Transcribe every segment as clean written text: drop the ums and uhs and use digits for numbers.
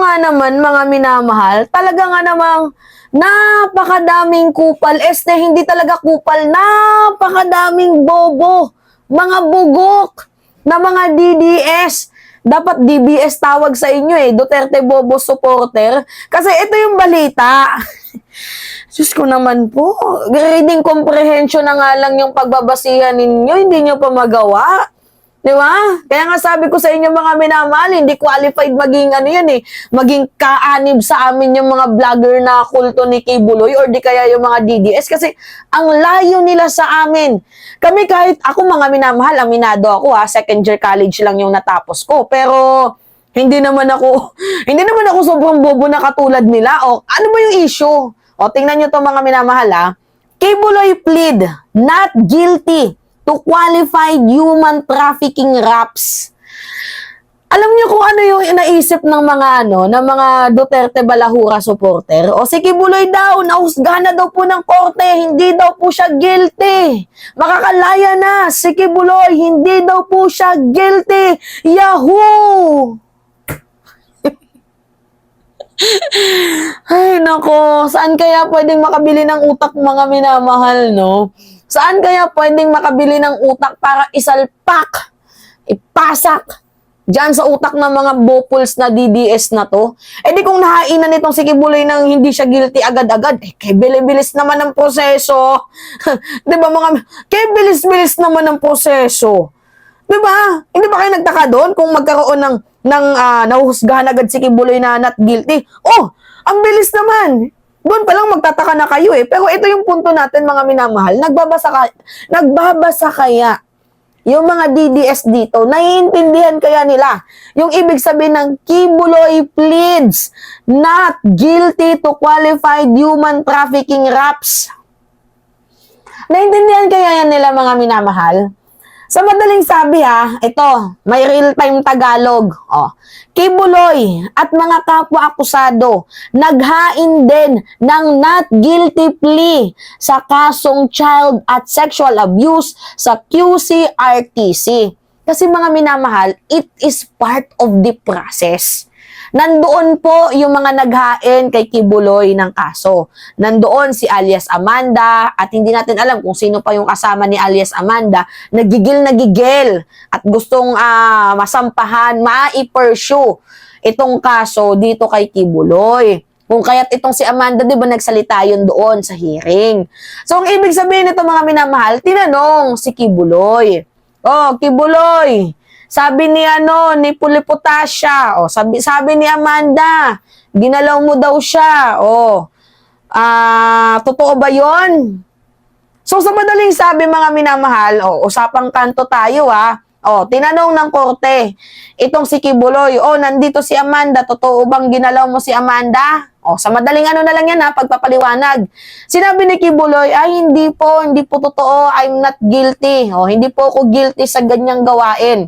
nga naman, mga minamahal, talaga nga namang napakadaming kupal. Hindi talaga kupal, napakadaming bobo. Mga bugok na mga DDS. Dapat DBS tawag sa inyo Duterte Bobo supporter. Kasi ito yung balita. Diyos ko naman po, reading comprehension na nga lang yung pagbabasihan ninyo, hindi nyo pa magawa. Di ba? Kaya nga sabi ko sa inyo mga minamahal, hindi qualified maging maging kaanib sa amin yung mga vlogger na kulto ni Kibuloy or di kaya yung mga DDS kasi ang layo nila sa amin. Kami kahit ako mga minamahal, aminado ako second year college lang yung natapos ko. Pero hindi naman ako sobrang bobo na katulad nila. O ano ba yung issue? O tingnan nyo to mga minamahal Kibuloy plead not guilty to qualified human trafficking raps. Alam niyo kung ano yung inaisip ng mga Duterte Balahura supporter? O si Kibuloy daw, nahusgahan na daw po ng korte, hindi daw po siya guilty. Makakalaya na si Kibuloy, hindi daw po siya guilty. Yahoo! Ay, nako, saan kaya pwedeng makabili ng utak mga minamahal, no? Saan kaya pwedeng makabili ng utak para isalpak, ipasak, dyan sa utak ng mga bopuls na DDS na to? Di kung nahainan nitong si Kibuloy nang hindi siya guilty agad-agad, kay bilis naman ng proseso. Diba kay bilis naman ng proseso. Diba? Hindi ba kayo nagtaka doon kung magkaroon ng nahuhusgahan agad si Kibuloy na not guilty? Oh, ang bilis naman. Doon pa lang magtataka na kayo Pero ito yung punto natin mga minamahal. Nagbabasa kaya yung mga DDS dito, naiintindihan kaya nila yung ibig sabihin ng Kibuloy pleads not guilty to qualified human trafficking raps? Naiintindihan kaya yan nila mga minamahal? Sa madaling sabi ito, may real-time Tagalog. Kibuloy at mga kapwa-akusado naghain din ng not guilty plea sa kasong child at sexual abuse sa QC-RTC. Kasi mga minamahal, it is part of the process. Nandoon po yung mga naghain kay Kibuloy ng kaso. Nandoon si alias Amanda at hindi natin alam kung sino pa yung kasama ni alias Amanda. Nagigil at gustong masampahan, ma-i-pursue itong kaso dito kay Kibuloy. Kung kaya't itong si Amanda, di ba nagsalita yun doon sa hearing. So, ang ibig sabihin nito mga minamahal, tinanong si Kibuloy. Oh, Kibuloy, sabi ni ni Pulipotasya, sabi ni Amanda, ginalaw mo daw siya. Totoo ba 'yon? So sa madaling sabi mga minamahal, usapang kanto tayo tinanong ng korte itong si Kibuloy, nandito si Amanda, totoo bang ginalaw mo si Amanda? Sa madaling na lang yan pagpapaliwanag. Sinabi ni Kibuloy, hindi po totoo, I'm not guilty. Hindi po ako guilty sa ganyang gawain.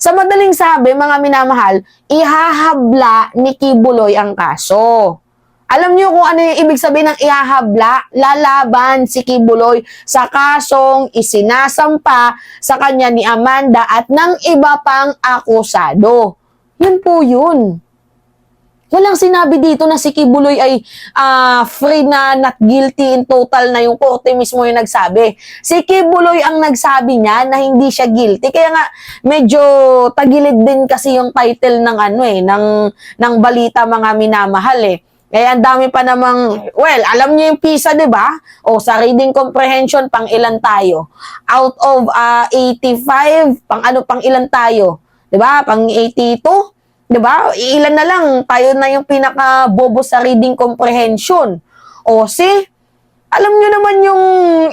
Sa madaling sabi, mga minamahal, ihahabla ni Kibuloy ang kaso. Alam niyo kung ano yung ibig sabihin ng ihahabla? Lalaban si Kibuloy sa kasong isinasampa sa kanya ni Amanda at ng iba pang akusado. Yun po yun. Walang sinabi dito na si Kibuloy ay free na not guilty in total na yung korte mismo yung nagsabi. Si Kibuloy ang nagsabi niya na hindi siya guilty. Kaya nga medyo tagilid din kasi yung title ng ng balita mga minamahal Kaya ang dami pa namang, alam niyo yung PISA, 'di ba? Sa reading comprehension pang ilan tayo? Out of 85, pang ilan tayo? 'Di ba? Pang 82? Diba? Ilan na lang, tayo na yung pinaka-bobo sa reading comprehension. Alam nyo naman yung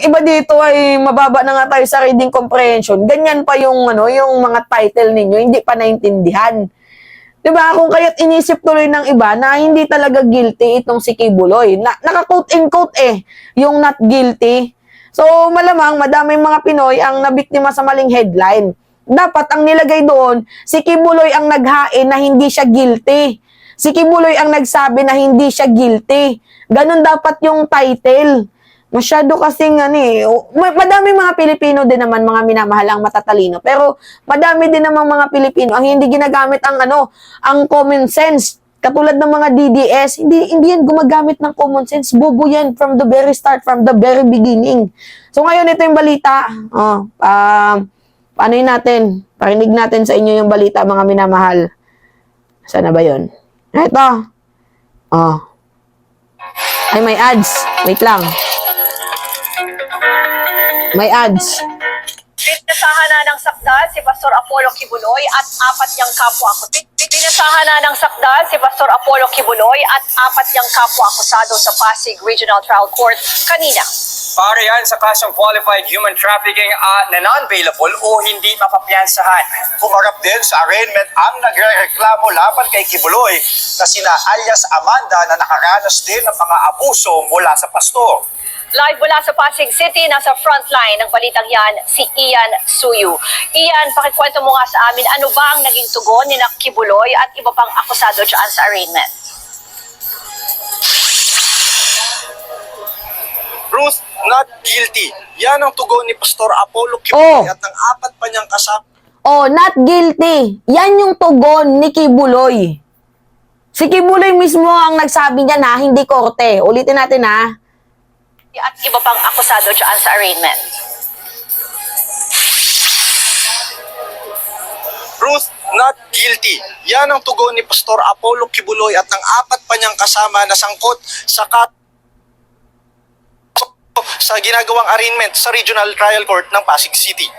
iba dito ay mababa na nga tayo sa reading comprehension. Ganyan pa yung, yung mga title ninyo, hindi pa naintindihan. Diba? Kung kaya't inisip tuloy ng iba na hindi talaga guilty itong si Kibuloy. Naka-quote and quote yung not guilty. So, malamang madaming mga Pinoy ang nabiktima sa maling headline. Dapat ang nilagay doon, si Kibuloy ang naghain na hindi siya guilty. Si Kibuloy ang nagsabi na hindi siya guilty. Ganon dapat yung title. Masyado kasing madaming mga Pilipino din naman mga minamahal ang matatalino. Pero madami din namang mga Pilipino ang hindi ginagamit ang ang common sense. katulad ng mga DDS, hindi yan gumagamit ng common sense. Bobo yan from the very start, from the very beginning. So ngayon, ito yung balita. Paano yun natin? Parinig natin sa inyo yung balita, mga minamahal. Saan na ba yun? Ito. Ay, may ads. Wait lang. May ads. Pinasahan na ng sakdal si Pastor Apollo Kibuloy at apat niyang kapwa-akusado. Pinasahan na ng sakdal si Pastor Apollo Kibuloy at apat niyang kapwa-akusado sa Pasig Regional Trial Court kanina. Para yan sa kasong qualified human trafficking na non-bailable o hindi mapapiyansahan. Humarap din sa arraignment ang nagrereklamo laban kay Kibuloy na sina alias Amanda na nakaranas din ng mga abuso mula sa pastor. Live mula sa Pasig City, nasa frontline ng balitang yan, si Ian Suyu. Ian, pakikwento mo nga sa amin, ano ba ang naging tugon ni Kibuloy at iba pang akusado dyan sa arraignment? Ruth, not guilty. Yan ang tugon ni Pastor Apollo Kibuloy at ng apat pa niyang kasama. Not guilty. Yan yung tugon ni Kibuloy. Si Kibuloy mismo ang nagsabi niyan ha, hindi korte. Ulitin natin ha. At iba pang akusado dyan sa arraignment. Ruth, not guilty. Yan ang tugon ni Pastor Apollo Kibuloy at ng apat pa niyang kasama na sangkot sa ginagawang arraignment sa Regional Trial Court ng Pasig City.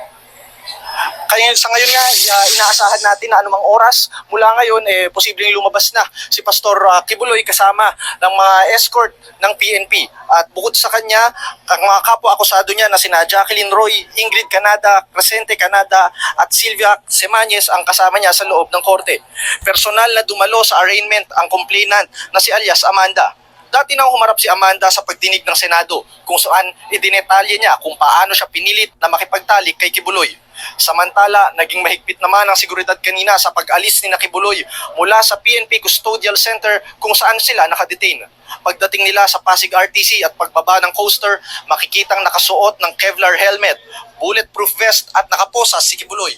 Kaya sa ngayon nga, inaasahan natin na anumang oras mula ngayon, posibleng lumabas na si Pastor Kibuloy kasama ng mga escort ng PNP. At bukod sa kanya, ang mga kapwa-akusado niya na sina Jacqueline Roy, Ingrid Canada, Crescente Canada at Sylvia Semañez ang kasama niya sa loob ng korte. Personal na dumalo sa arraignment ang complainant na si alias Amanda. Dati nang humarap si Amanda sa pagdinig ng Senado kung saan idinetalye niya kung paano siya pinilit na makipagtalik kay Kibuloy. Samantala, naging mahigpit naman ang seguridad kanina sa pag-alis ni Kibuloy mula sa PNP Custodial Center kung saan sila nakadetain. Pagdating nila sa Pasig RTC at pagbaba ng coaster, makikitang nakasuot ng Kevlar helmet, bulletproof vest at nakaposa si Kibuloy.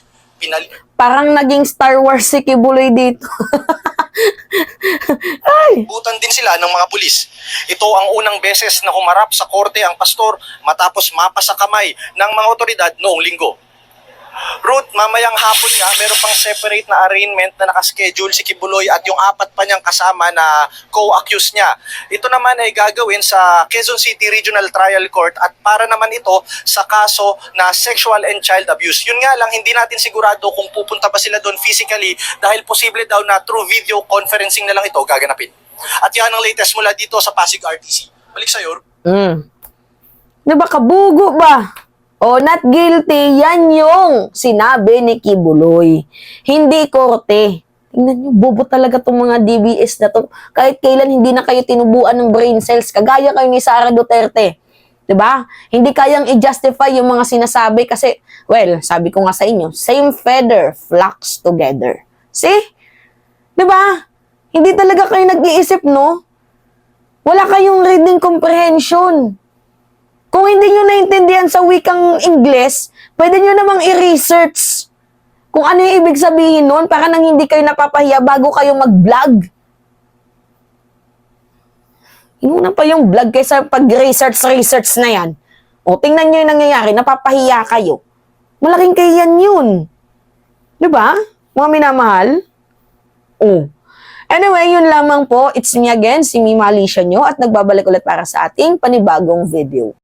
Parang naging Star Wars si Kibuloy dito. Ay! Butan din sila ng mga pulis. Ito ang unang beses na humarap sa korte ang pastor matapos mapasa kamay ng mga otoridad noong linggo. Ruth, mamayang hapon nga, meron pang separate na arraignment na nakaschedule si Kibuloy at yung apat pa niyang kasama na co-accused niya. Ito naman ay gagawin sa Quezon City Regional Trial Court at para naman ito sa kaso na sexual and child abuse. Yun nga lang, hindi natin sigurado kung pupunta ba sila doon physically dahil posible daw na through video conferencing na lang ito gaganapin. At yan ang latest mula dito sa Pasig RTC. Balik sa'yo. Diba kabugo ba? Not guilty, yan yung sinabi ni Kibuloy. Hindi korte. Tingnan nyo, bobo talaga itong mga DBS na to. Kahit kailan hindi na kayo tinubuan ng brain cells, kagaya kayo ni Sara Duterte. Diba? Hindi kayang i-justify yung mga sinasabi kasi, well, sabi ko nga sa inyo, same feather flocks together. See? Diba? Hindi talaga kayo nag-iisip, no? Wala kayong reading comprehension. Kung hindi nyo naintindihan sa wikang Ingles, pwede nyo namang i-research kung ano yung ibig sabihin nun para nang hindi kayo napapahiya bago kayo mag-vlog. Inuna pa yung vlog kaysa pag-research na yan. Tingnan nyo yung nangyayari, napapahiya kayo. Malaking kayan yun. Diba? Mga minamahal? Anyway, yun lamang po. It's me again, si Mima Alicia nyo at nagbabalik ulit para sa ating panibagong video.